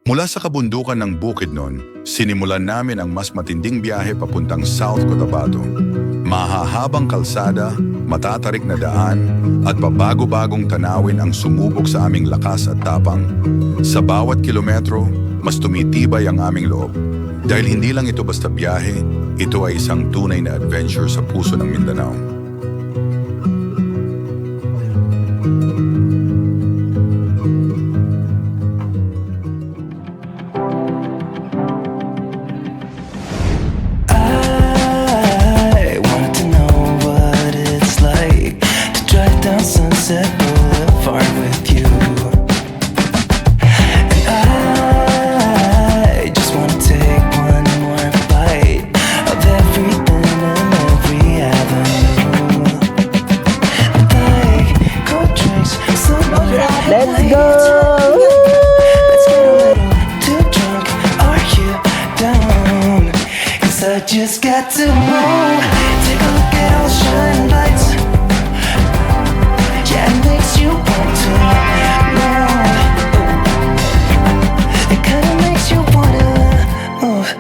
Mula sa kabundukan ng Bukidnon, sinimulan namin ang mas matinding biyahe papuntang South Cotabato. Mahahabang kalsada, matatarik na daan, at pabago-bagong tanawin ang sumubok sa aming lakas at tapang. Sa bawat kilometro, mas tumitibay ang aming loob. Dahil hindi lang ito basta biyahe, ito ay isang tunay na adventure sa puso ng Mindanao. I want to know what it's like to drive down Sunset Boulevard with you. And I just want to take one more bite of everything and every avenue. Like cold drinks, some of your Let's go! Let's get a little too drunk. Are you down? 'Cause I just got to move. Take a look at all the shining lights. Yeah, it makes you want to move. It kinda makes you wanna move.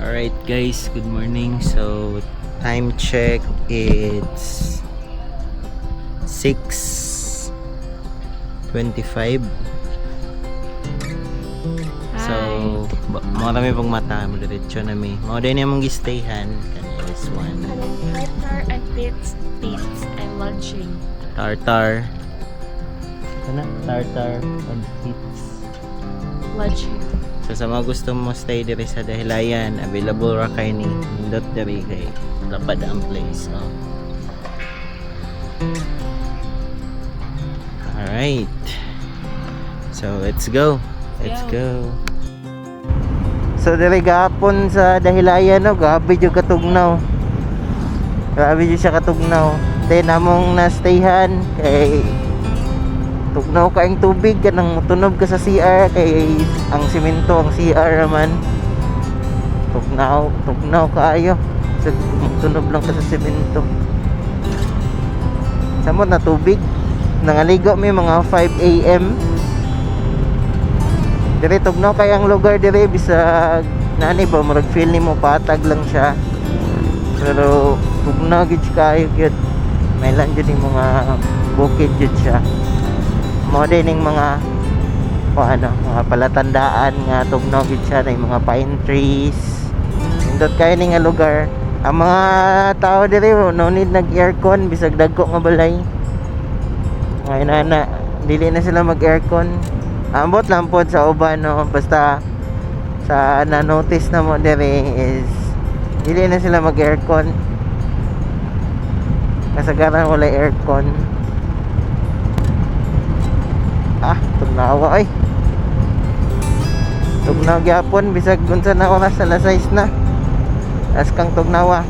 Alright guys, good morning. So, time check, it's 6:25. So, marami pong mata, diretso na mi. Mga din yung mong gistayhan. Kanina this one. Tartar and pits and lunching. Tartar. Ano? Tartar and pits. Lunching. So sa mga gusto mo stay diri sa Dahilayan, available ra kay ni Nindot diri kay lapad ang place. Oh. Alright. So let's go. Let's go. So diri gahapon sa Dahilayan, no, grabe jud katugnaw. Grabe jud siya katugnaw. Then among na-stayhan kay tugnaw ka ang tubig kanang tunog ka sa CR kay ang simento ang CR naman tugnaw kaayo so, tunog lang ka sa simento samot na tubig nangaligo may mga 5 AM dire tugnaw kay ang lugar dire bisag nani ba murag feel nimo patag lang siya pero tugnaw gid kayo gyud may lang jud yung mga bukid jud siya mo din yung mga mga palatandaan nga tugnaw gid siya na yung mga pine trees indot kayo ni nga lugar ang mga tao diri no need nag aircon bisag dagko nga balay mga inana dili na sila mag aircon ambot lang pod sa uban no basta sa na notice na mo diri is dili na sila mag aircon kasagaran wala aircon. Tugnawa ay tugnaw gyapon bisag unsa na oras sa alas 6 na as kang tugnawa.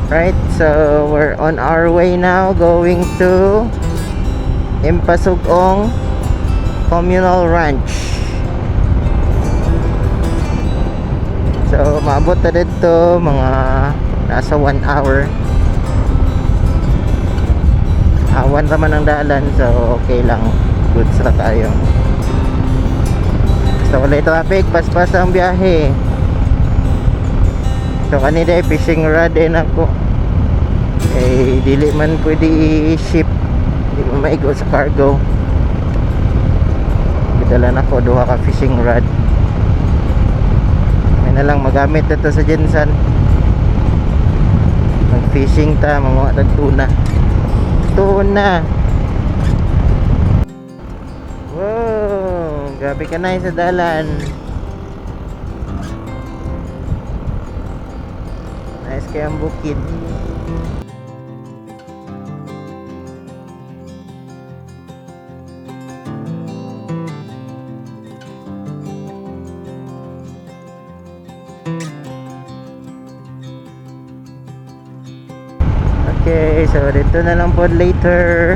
Right, so we're on our way now going to Impasugong Communal Ranch. So maabot na dito mga nasa 1 hour. Awan naman ang dalan so okay lang, goods na tayo basta wala traffic, paspas ang biyahe. So kanina fishing rod din ako dili man pwede i-ship, di mo maigo sa cargo, bidalan ako duha ka fishing rod may na lang magamit ito sa Jensan mag fishing ta mga tagtuna tuna. Wow, grabe ka na sa dalan. Nice kayang bukid. Okay, so dito na lang po later.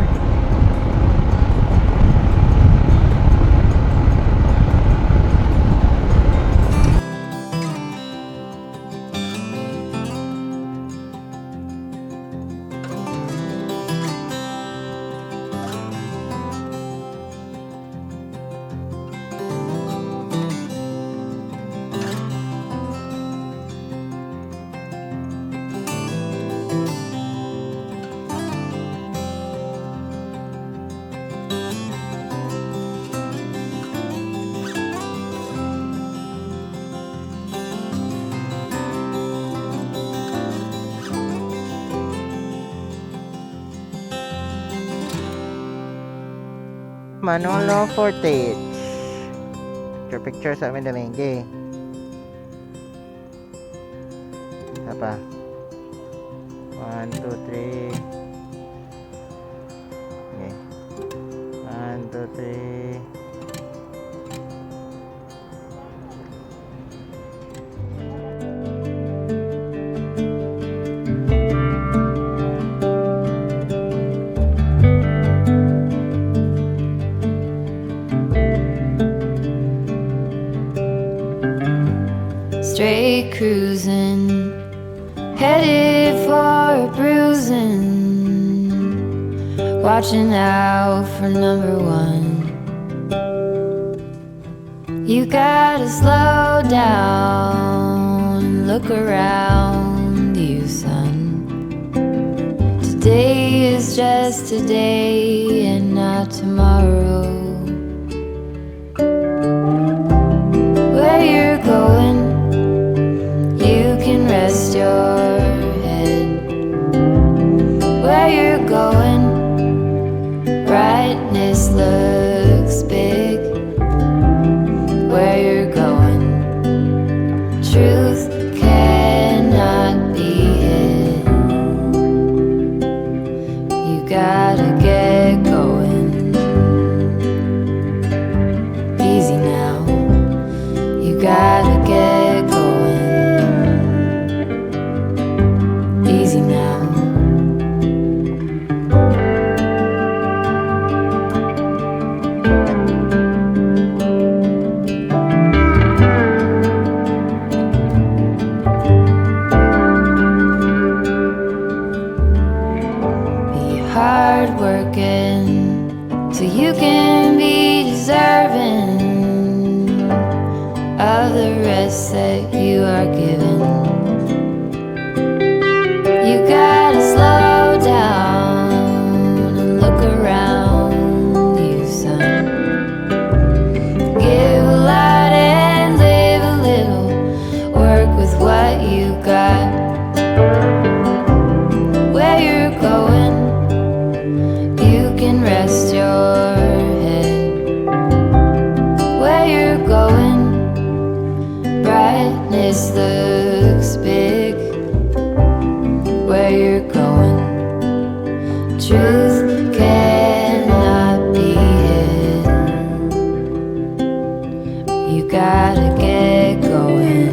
Manolo Fortes. Picture sa amin na okay. Isa pa. 1, 2, 3. Okay. 1, 2, 3. Straight cruising, headed for a bruising, watching out for number one. You gotta slow down and look around you, son. Today is just today and not tomorrow. Where you're going, you can rest your head. Where you're going, brightness looks big. Where you're going, truth cannot be hid. You gotta get going. Easy now, you gotta get going. Easy now. Be hard working so you can be deserving of the rest that you are given. You gotta slow down and look around you, son. Give a lot and live a little. Work with what you got. Where you're going, you can rest your head. Where you're going, brightness looks big. Where you're going, truth cannot be hid. You gotta get going.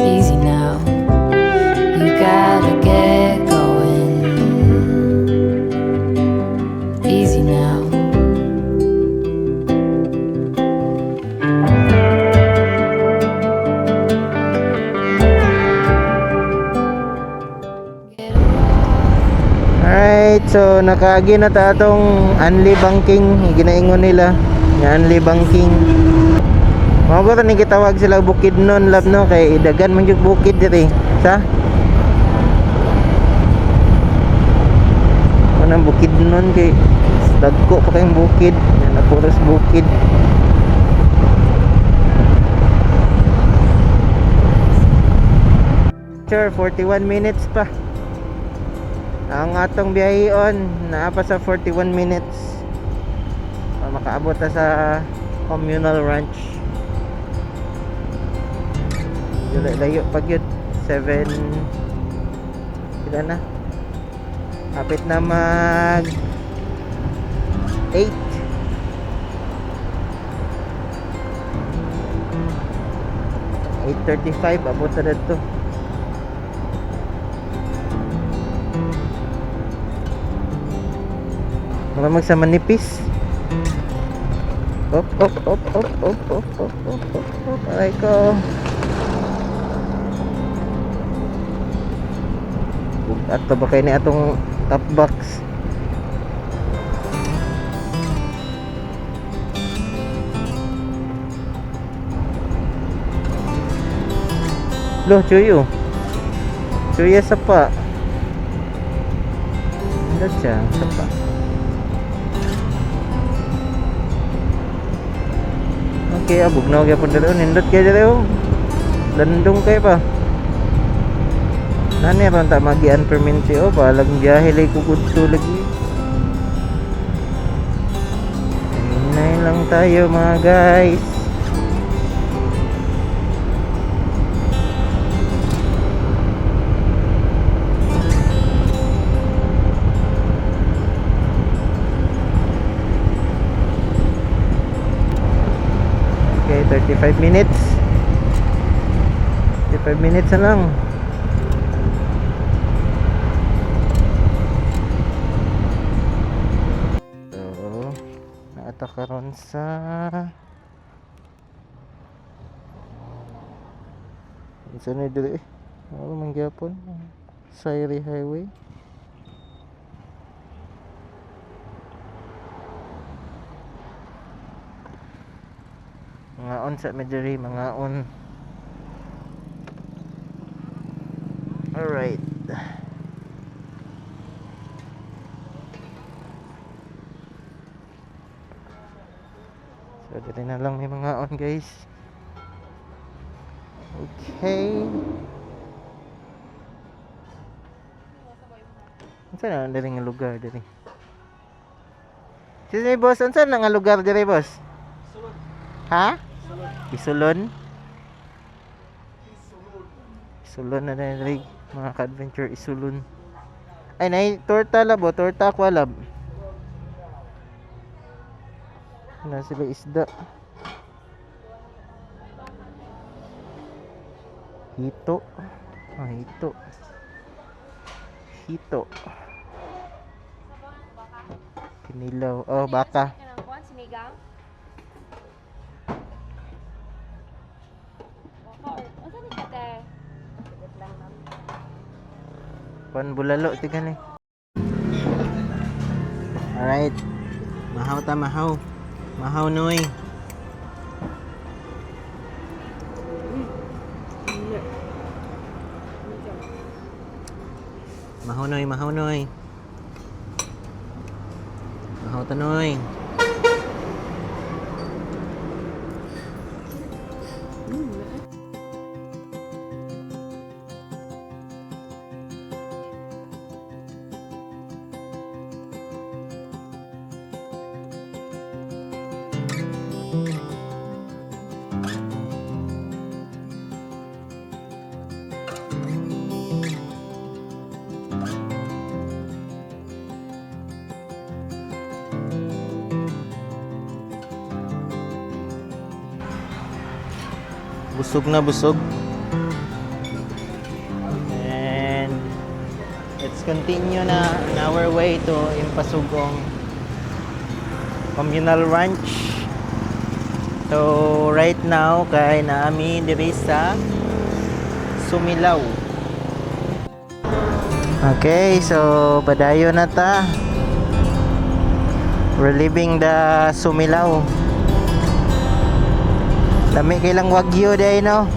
Easy now, you gotta get going. Easy now. Alright, so nakaagi na ta atong Unli Banking, ginaingon nila nga Unli Banking. Mao ba ni gitawag sila Bukidnon lab no kay dagan man jud bukid diri. Sa? Manang Bukidnon kay dagko pa kayong bukid, na puros bukid. Sure, 41 minutes pa. Ang atong biyaheon naa pa sa 41 minutes. Makaabot ta sa communal ranch. Layo pag yun 7 kila na kapit na mag 8 8:35 abot na dito. Maramag sa manipis. Op. Aray ko. Ato ba kayo ni atong top box? Loh, cuyo. Cuyo sapa. Hindi siya, sapa. Okay, abog na huwag yapon dito. Nindot kayo dito. Landong kayo pa. Nani ron ta magian perminti o balang biyahe lay kugudto lagi. tayo mga guys. Okay, 35 minutes. 35 minutes na lang. So, naata karon sa isa na dili. Ano man gyapon? Sayri Highway. Mga on sa Medjari, mga on. Alright. So, dito na lang may mga on guys. Okay. Saan na dali nga lugar dali? Sige boss, saan na nga lugar dali boss? Ha? Isulon? Isulon na dali mga ka-adventure Isulon. Ay nay torta lab o torta aqua lab. Na sila isda. Hito. Ah, hito. Hito. Kinilaw. Oh, baka. Sinigang? Ano ni kate? Pan bulalo tigan eh. Alright. Mahaw ta mahaw. Mahaw noy. Mahaw noy, mahaw noy. Mahaw ta noy. Busog na busog. And let's continue na on our way to Impasugong Communal Ranch. So right now kay naami diri sa Sumilaw. Okay, so padayon na ta. We're leaving the Sumilaw. Dami kailang wagyu day no.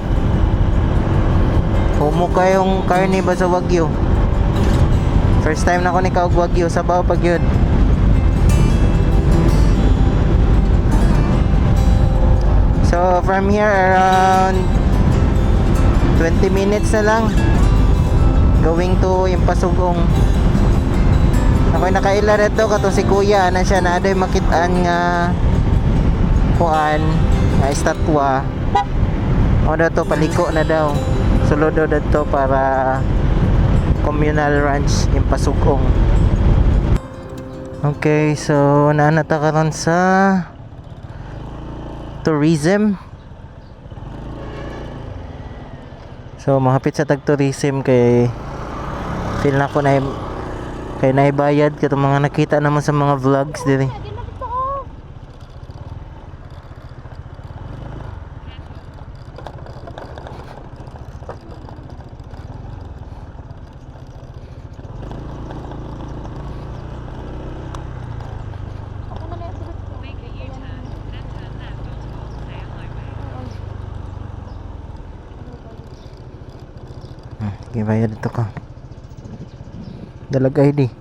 Humo kayong karne ba sa wagyu? First time na ko ni kaog wagyu sa baw pag yun. So from here around 20 minutes na lang going to Impasugong. Ako'y nakaila reto kato si kuya na siya na adoy makitaan nga kuan nga estatwa o daw to paliko na daw sulod daw dito para communal ranch Impasugong. Okay, so naanata karon sa tourism. So mahapit sa tag tourism kay feel na ko na kay naibayad katong mga nakita naman sa mga vlogs diri. Sige, bayad ito ka. Dalag ID.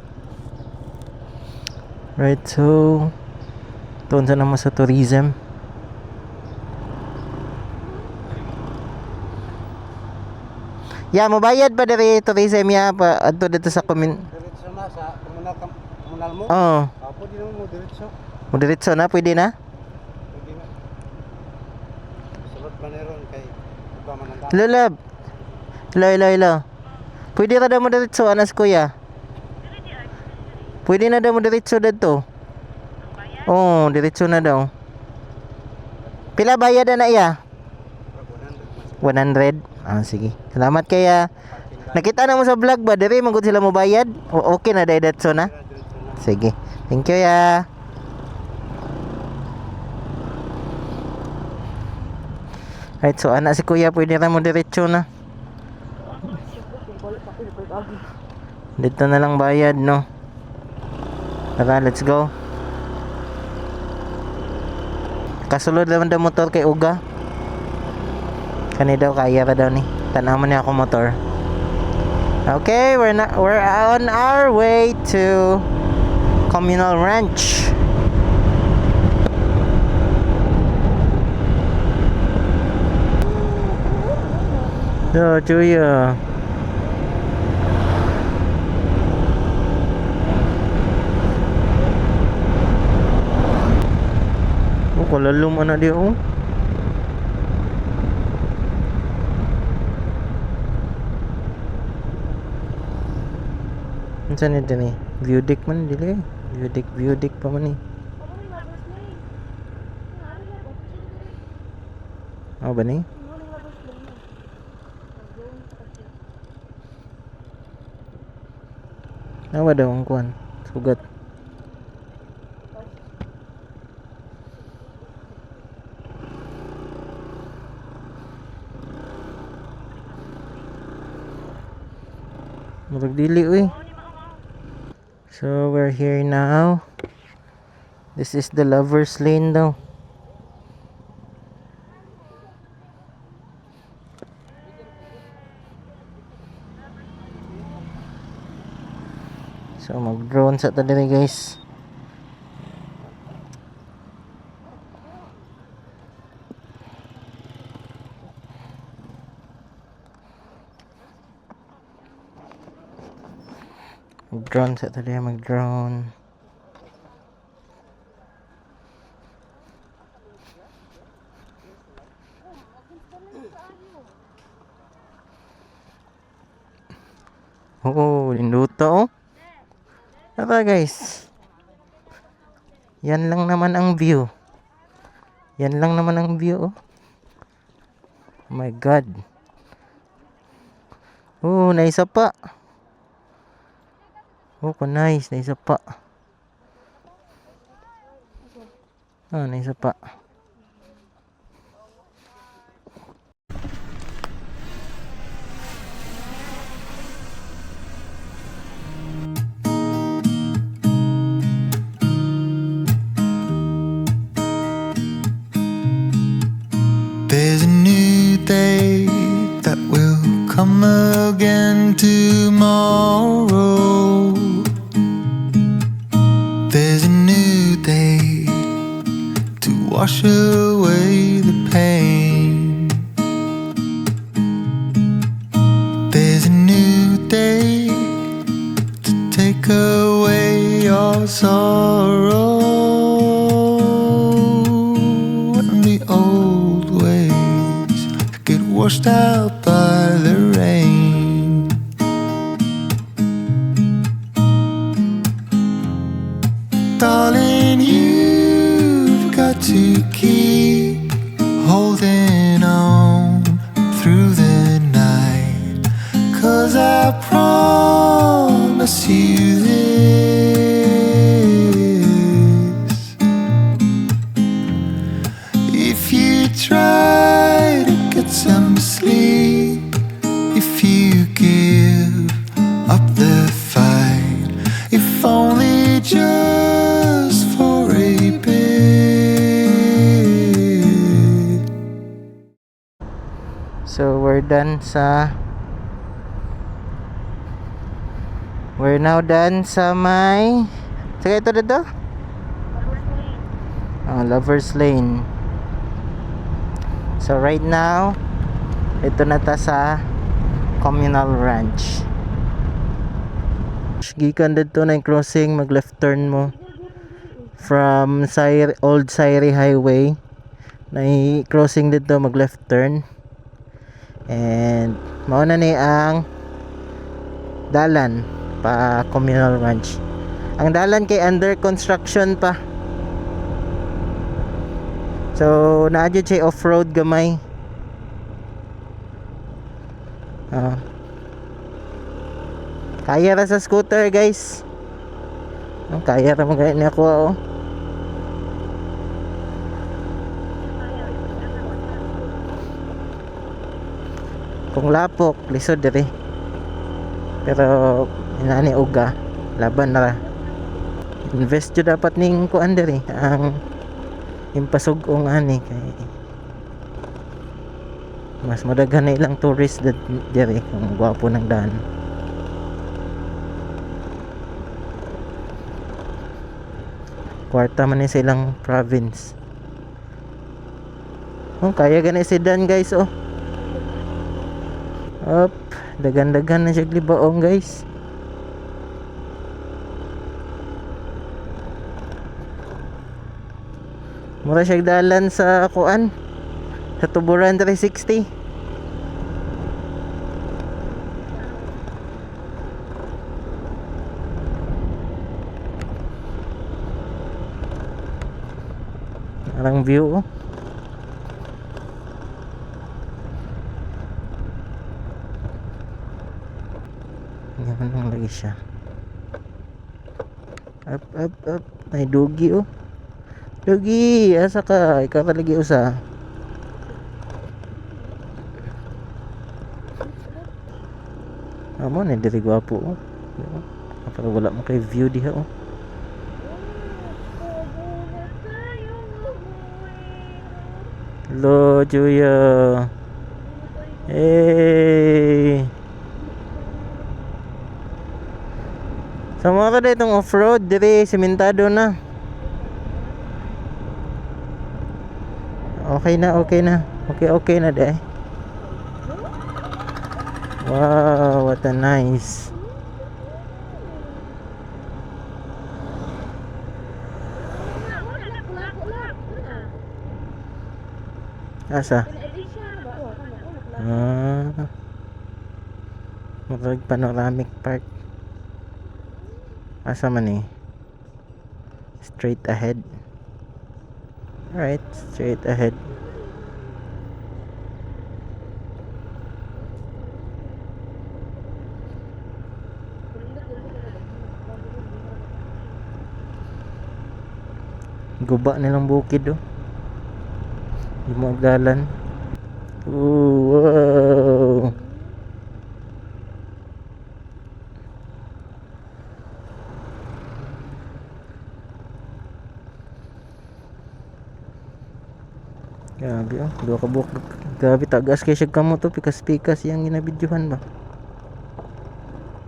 Right, so doon sa naman sa tourism. Ya, mabayad pa diri tourism ya pa adto dito sa Diretso na sa komunal mo? Oo. Pwede naman mo diretso. Mo diretso na pwede na? Lulab. Hello. Pwede ka daw mo diretso, anas kuya. Pwede na daw mo diretso dito. Oo, diretso na daw. Pila bayad na iya? 100? Ah, sige. Salamat kaya. Nakita na mo sa vlog ba? Dere, magod sila mo bayad? Okay na, diretso na? Sige. Thank you ya. Right, so anak si kuya, pwede na mo diretso na. Dito na lang bayad, no? Tara, let's go. Kasulod naman daw motor kay Uga. Kani daw, kaya pa daw ni. Tanaw mo niya ako motor. Okay, we're on our way to Communal Ranch. So, Chuya. Oh, kalalum anak dia, oh. Saan ito ni? View deck man dili. View deck pa man ni. Oh, ba ni? Nawa daw ang kuan. Sugat. Murag dili uy. So we're here now. This is the Lover's Lane daw. So mag-drone sa tadiri guys. Mag-drone sa tadiri, mag-drone. Oh, linduta oh. Tara guys. Yan lang naman ang view. Yan lang naman ang view oh. Oh my god. Oh, naisa pa. Oh, nice, naisa pa. Ah, naisa pa. There's a new day that will come again tomorrow. There's a new day to wash away the pain. There's a new day to take away your sorrow. And the old ways get washed out by the rain. Darling, you've got to keep holding on through the night, 'cause I promise you this: if you try to get some sleep, if you give up the fight, if only just for a bit. So we're now done sa may saka ito dito? Lover's Lane. So right now ito na ta sa Communal Ranch. Gikan dito na yung crossing, mag left turn mo from Old Sairi Highway. na crossing dito, mag left turn. And mauna ni ang dalan pa communal ranch. Ang dalan kay under construction pa. So naadyo siya off-road gamay. Kaya ra sa scooter guys. Kaya ra magaya ni ako oh. Kung lapok, lisod diri. Pero inani uga, laban na. Invest jud dapat ning kuan diri ang impasug-ong ani kay mas madaghan na ilang tourist diri kung gwapo ng daan. Kwarta man ni sa ilang province. Kaya gani si Dan guys oh. Up, dagan-dagan na siya libaong guys. Mura siya dalan sa kuan sa Tuburan 360. Arang view oh. Ngayon lagi siya. Up. May dugi oh. Dugi, asa ka? Ikaw ka lagi usa. Amo na diri gwapo oh. Para wala mo kay view diha oh. Hello, Juya. Hey. Sama ka na itong off-road, dire sementado na. Okay na. Okay na deh. Wow, what a nice. Asa? Murag panoramic park. Asa man eh? Straight ahead. Alright, straight ahead. Guba nilang bukid oh. Di mo agdalan. Ooh, wow. Grabe oh, dua ka buok. Grabe tagas kay siya kamo to, pikas-pikas yang ginabidyohan ba.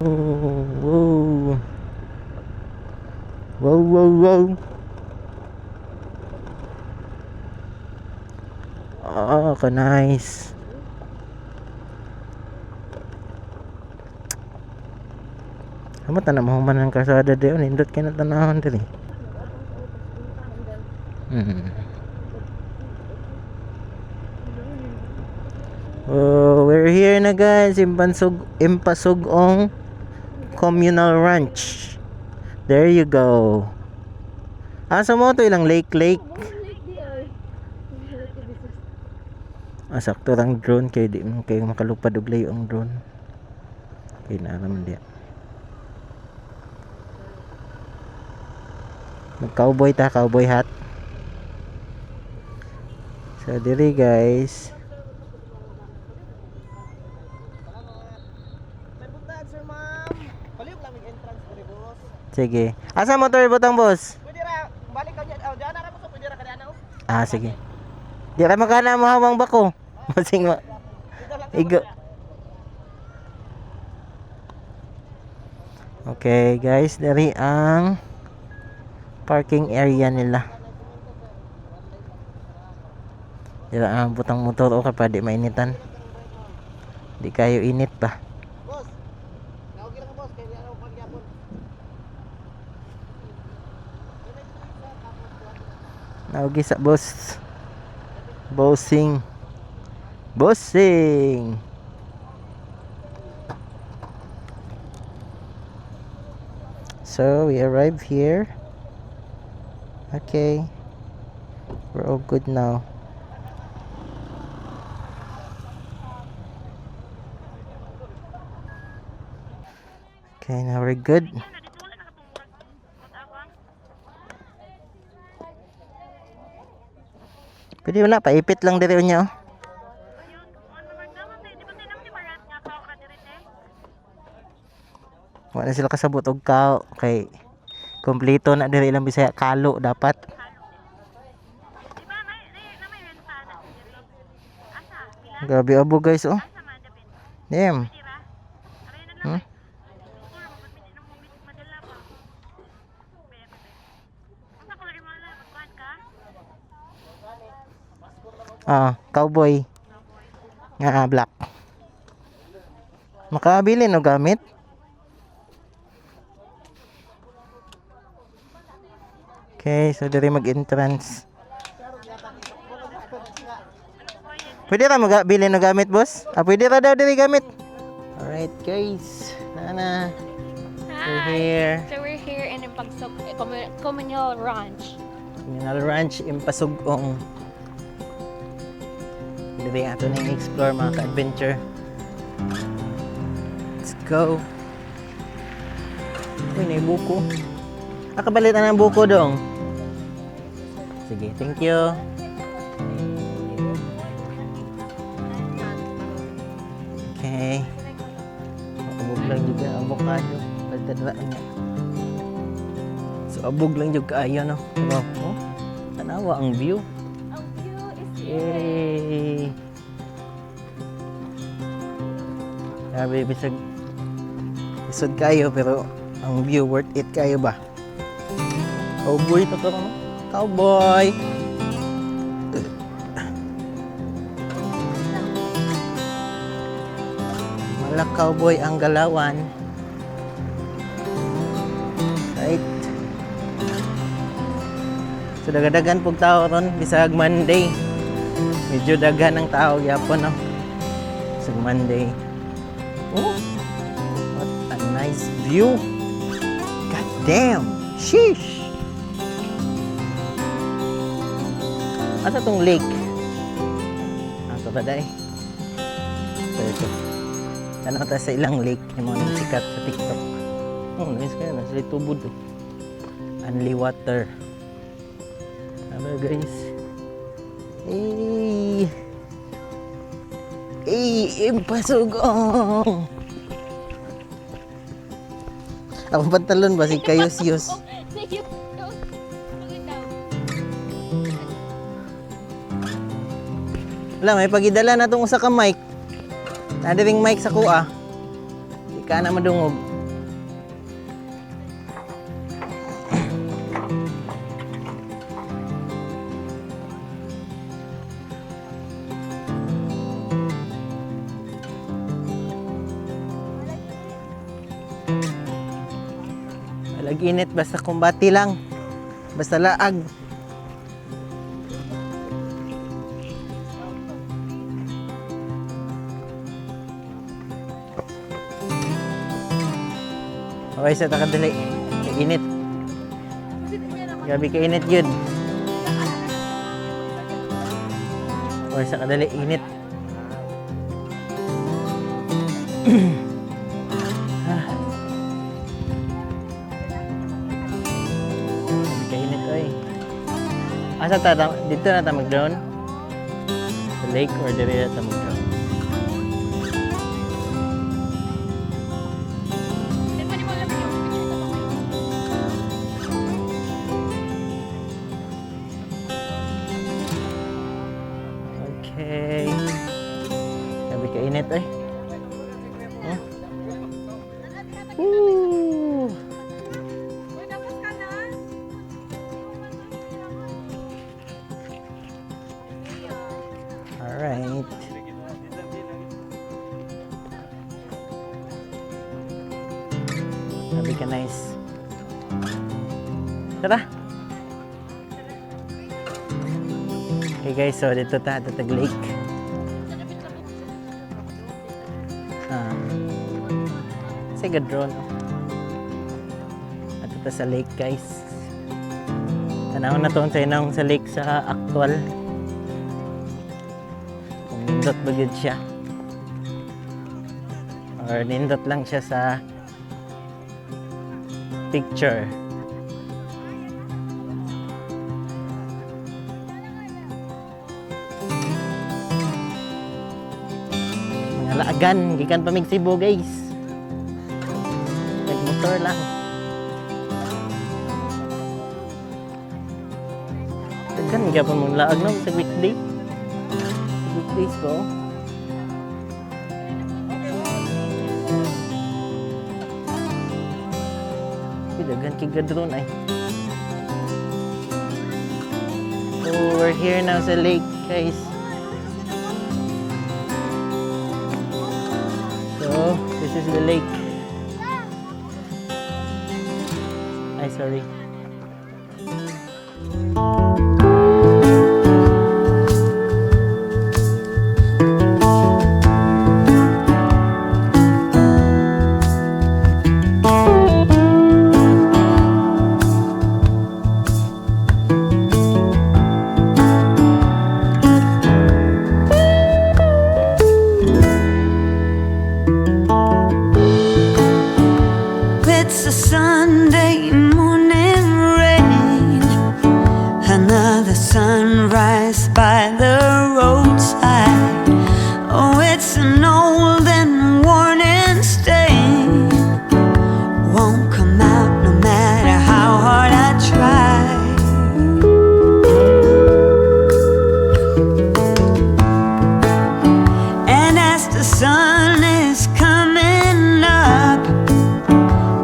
Oh, wow. Ah, ka nice. Amo ta na mahuman ang kasada dayon, indot kay na tanahon diri. Oh, we're here na guys, Impasugong Communal Ranch. There you go. Asa mo to ilang lake. Sakto lang drone kay di man kay makalupad og layo ang drone. Kay naman diya. Mag-cowboy hat. So diri guys. Sige. Asa motor butang boss? Pwede ra balik ka diyan. Diyan ra mo so pwede ra ka diyan. Ah, sige. Di ra makana mo hawang bako. Masing ma. Igo. Okay, guys, dari ang parking area nila. Dira ang butang motor o kapag di mainitan. Di kayo init pa. Boss. Nawagi lang boss kay ano pagyapon. Nawagi sa boss. Bossing. Bossing. So we arrived here. Okay. We're all good now. Okay, now we're good. Pwede mo na, paipit lang dito niya. Wala sila kasabot og kao kay kompleto na diri ilang Bisaya kalo dapat. Grabe abo guys oh. Damn. Hmm? Cowboy. Nga black. Makabili no gamit. Okay, so diri mag-entrance. Pwede ra magabili no gamit, boss? Pwede ra daw diri gamit. Alright, guys. Nana. We're here. So we're here in Impagsug Communal Ranch. Communal Ranch Impasugong. Dili ato na explore mga ka-adventure. Let's go. Uy, may buko. Kabalitan ng buko dong. Sige, thank you. Okay. Abog lang juga avocado. Pagkadraan niya. So, abog lang juga ayo no. Pero, oh, tanawa ang view. Yay! Grabe, bisag isod kayo pero ang view worth it kayo ba? Cowboy to no? Cowboy! Malak cowboy ang galawan. Right? So dagadagan pug tao ron bisag Monday. Medyo daghan ang tao gyapon no. Bisag Monday. Oh, what a nice view. God damn. Sheesh. Asa tong lake? Ato ba day? Ito. Ano ta sa ilang lake yung mga sikat sa TikTok. Oh, nice kaya na sila tubod. Only water. Hello guys. Hey. Hey, Impasugong. Ang pantalon ba si Kayos-yos? Wala, may pagidala na itong usa ka mic. Nadiring mic sa kuha. Di ka na madungog. Walag-init, basta kumbati lang. Basta laag. Okay, sa takadali. Kainit. Gabi kainit yun. Okay, sa kadali. Init. Gabi kainit, oy. Asa ta? Dito na ta mag-drone? Sa lake or dito na ta mag-drone? Okay. Sabi kainit eh. Huh? Woo! Alright. Sabi ka nice. Tara. Okay guys, so dito ta Tatag Lake. Sige drone. At ito sa lake guys. Tanawin na to sa inang sa lake sa actual. Kung nindot ba yun siya. Or nindot lang siya sa picture. Mga laagan, gikan pa mig Cebu guys. Nagmotor lang. Daghan ka pa mong laag no sa weekday. Weekdays ko. Daghan kigadron ay. So we're here now sa lake guys. So this is the lake. Ay sorry. It's a Sunday morning rain, another sunrise by the roadside. Oh, it's an old and worn and stain, won't come out no matter how hard I try. And as the sun is coming up,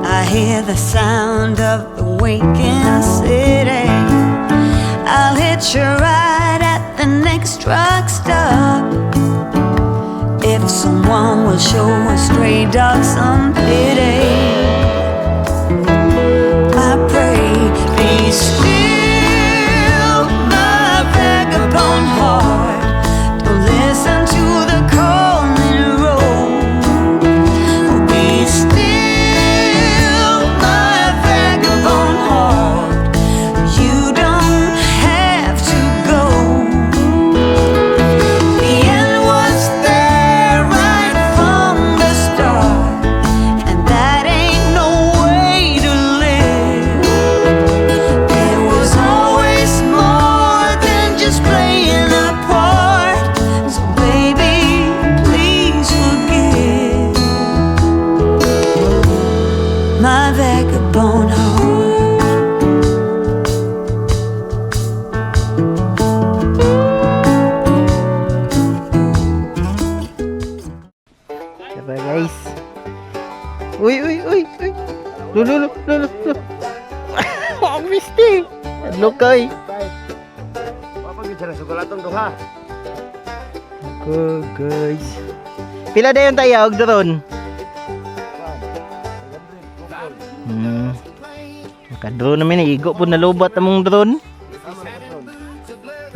I hear the sound of the waking city. I'll hitch a ride at the next truck stop if someone will show a stray dog some pity. I pray, be still, my vagabond heart. Don't listen to the calling road. Be still, my vagabond heart. You don't have to go. The end was there right from the start, and that ain't no way to live. There was always more than just playing a part. So baby, please forgive my vagabond heart. Diba guys? Uy, uy, uy, uy. Lulu. Ang misti. Ano kay? Papagid sa sugalatong duha. Ako guys. Pila dayon tayo og drone? Naka-drone namin igo po nalubat among drone.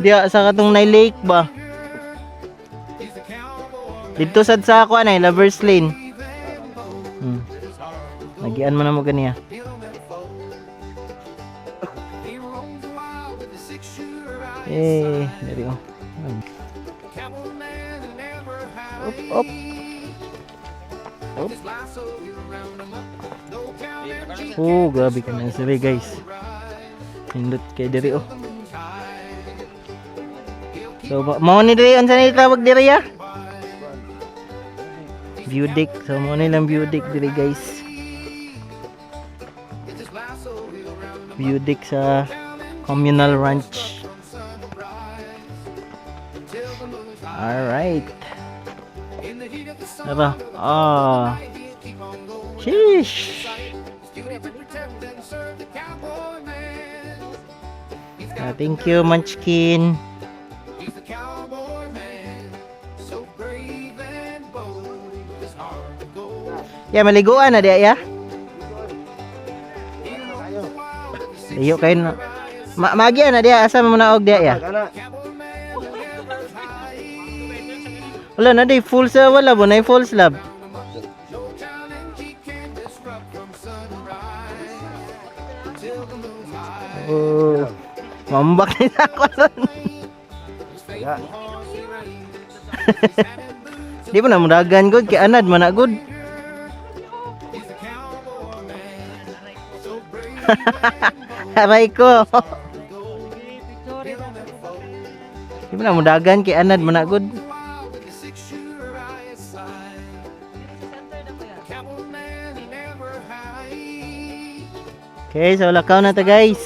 Diya sa katong Nay Lake ba? Dito sad sa ako anay Lovers Lane. Nagian mo na mo ganiya. Dari oh. Up. Oh, grabe ka na sabi guys. Hindot kay diri oh. So mao ni diri unsa ni tawag diri ya? View deck. So mao ni lang view deck diri guys. View deck sa communal ranch. Alright. Apa? Sheesh. Thank you, Munchkin. Ya, maliguan na diya, ya? Layo kayo na. Magyan na diya, asa mo na og diya, ya? Wala na day full sa wala bo na full slab. Oh. Mambak ni ako. Di ba na mudagan gud kay anad man na gud. Aray ko. Di ba na mudagan kay anad man na gud. Okay, so lakaw na ta guys.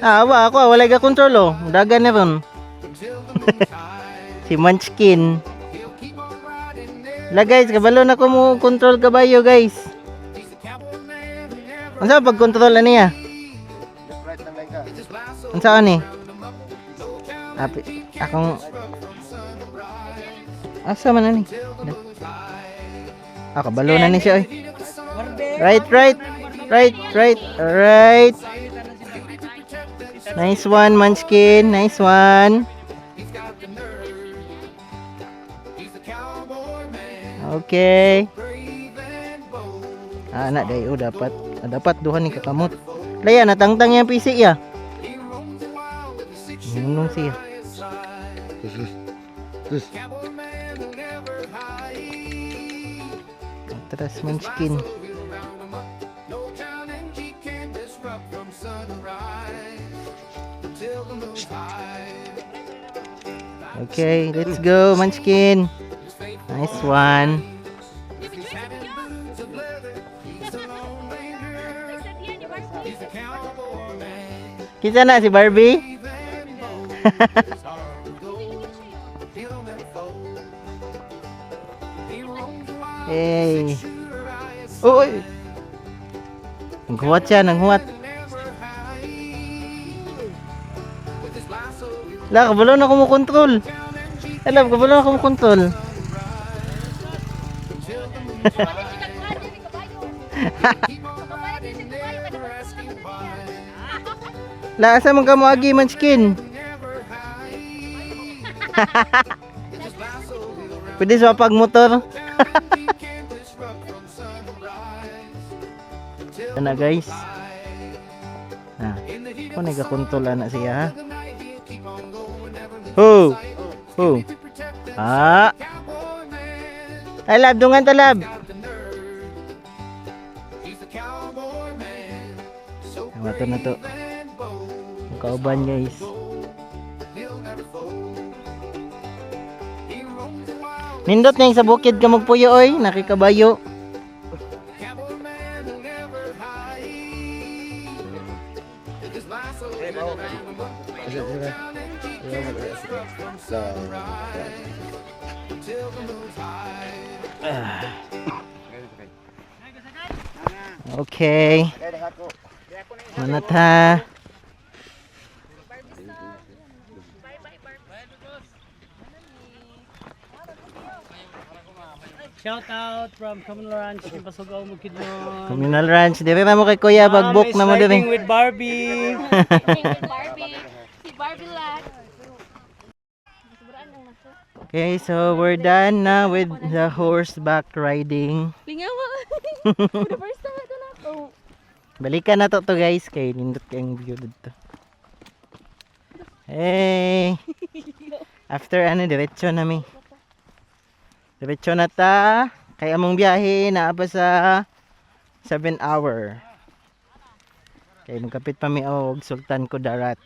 Awa ako, wala ga control oh. Mudagan na ron. Si Munchkin. La guys, kabalo na ko mo control kabayo guys. Unsa pag control ani ya? Right lang ka. Unsa ani? Akong asa man ani? Kabalo na ni siya oy. Right. Nice one, Munchkin. Nice one. Okay. Anak dayo dapat duha ni kakamot. Laya natangtang yang PC ya. Ngunong siya. Atras Munchkin. Okay, let's go Munchkin. Nice one. Kita na si Barbie? Hey. Uy. Nanghuwat siya, nanghuwat. La, kabalo na ako mo control. Alam, kabalo na ako mo control. La, asa man ka mo agi Munchkin? Pwede sa pagmotor. Ano guys? Kung nagkakontrol na siya ha? Ho! Ay lab, dungan talab. Mato na to. Kauban guys. Nindot na yung sa bukid ka magpuyo oy, nakikabayo. Okay. Mana ta? Shout out from Communal Ranch in Pasugaw, Bukidnon. Communal Ranch. Dire na mo kay Kuya bagbok na mo dire. With Barbie. Barbie. Si Barbie lang. Okay, so we're done na with the horseback riding. Lingawa. The first time ito na to. Balikan na to guys kay nindot kayong view dito. Hey. After diretso na mi. Diretso na ta. Kay among biyahe na pa sa 7 hour. Kay magkapit pa mi og Sultan Kudarat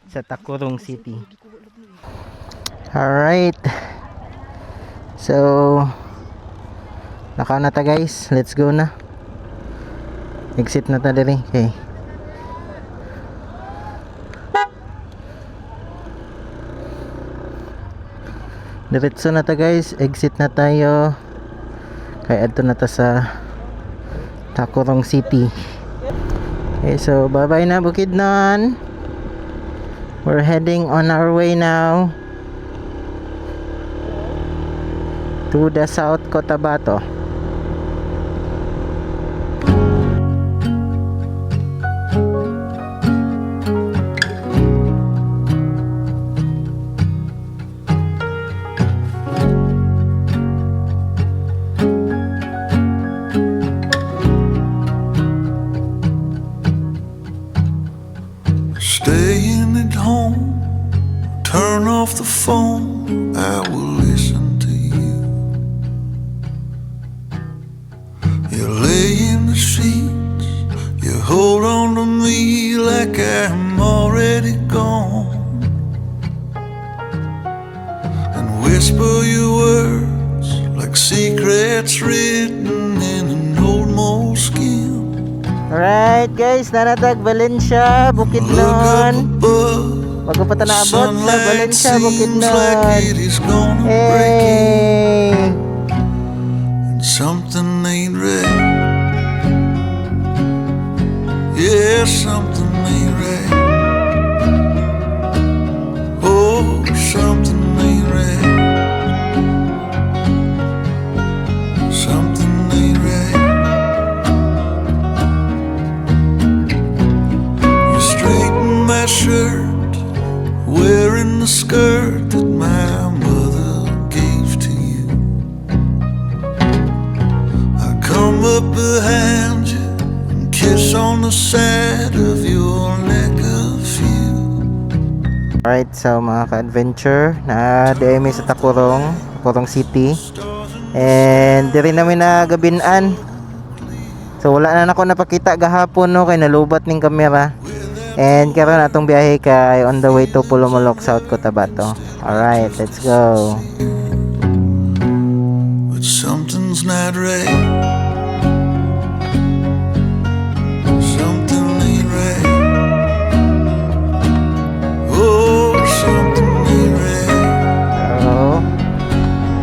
sa Takurong City. Alright. So naka na ta guys. Let's go na. Exit na ta dali. Okay. Diretso na ta guys. Exit na tayo. Kaya adto na ta sa Takurong City. Okay, so bye bye na Bukidnon. We're heading on our way now to the South Cotabato. off the phone, I will listen to you. You lay in the sheets, you hold on to me like I'm already gone, and whisper your words like secrets written in an old moleskin. Alright guys, nanatag Valencia, Look up Bukidnon. above, Bago pa tayo naabot sa sunlight Valencia, seems Bukidnon. like it is gonna break in, Hey! and something ain't right. Yeah, something ain't right. Oh, something ain't right. Something ain't right. You straighten my shirt, wearing the skirt that my mother gave to you. I come up behind you and kiss on the side of your neck a few. Alright, so mga ka-adventure, na DM sa Takurong City. And di rin namin nagabinan. So wala na ako napakita gahapon no, kay nalubat ning kamera. And karon atong biyahe kay on the way to Pulumulok, South Cotabato. Alright, let's go. But something's not right. Something ain't right. Oh, something ain't right. So,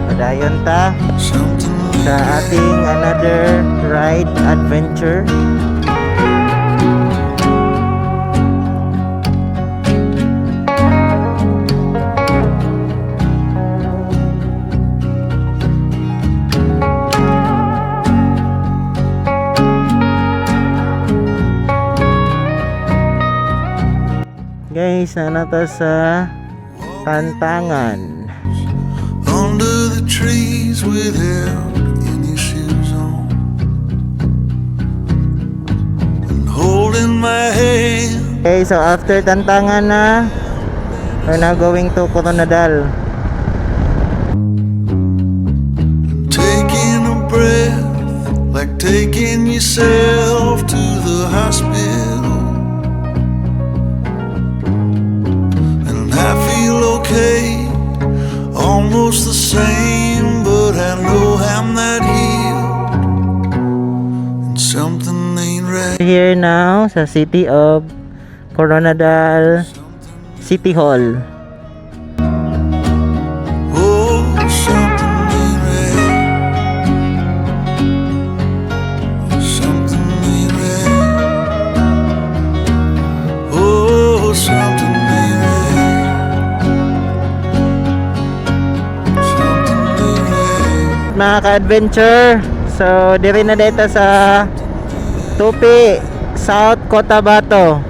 padayon ta Something ain't sa right. ating another ride adventure. Guys, nanata sa Tantangan. Under the trees without any shoes on, and holding my hand. Okay, so after Tantangan na, we're now going to Coronadal. Taking a breath, like taking yourself to the hospital. And I feel okay, almost the same, but I know I'm not healed, and something ain't right. Here now sa city of Coronadal City Hall. Oh, something ain't right. Something ain't right. Oh, something ain't right. Something ain't right. Mga ka-adventure, so diri na dito sa Tupi, South Cotabato.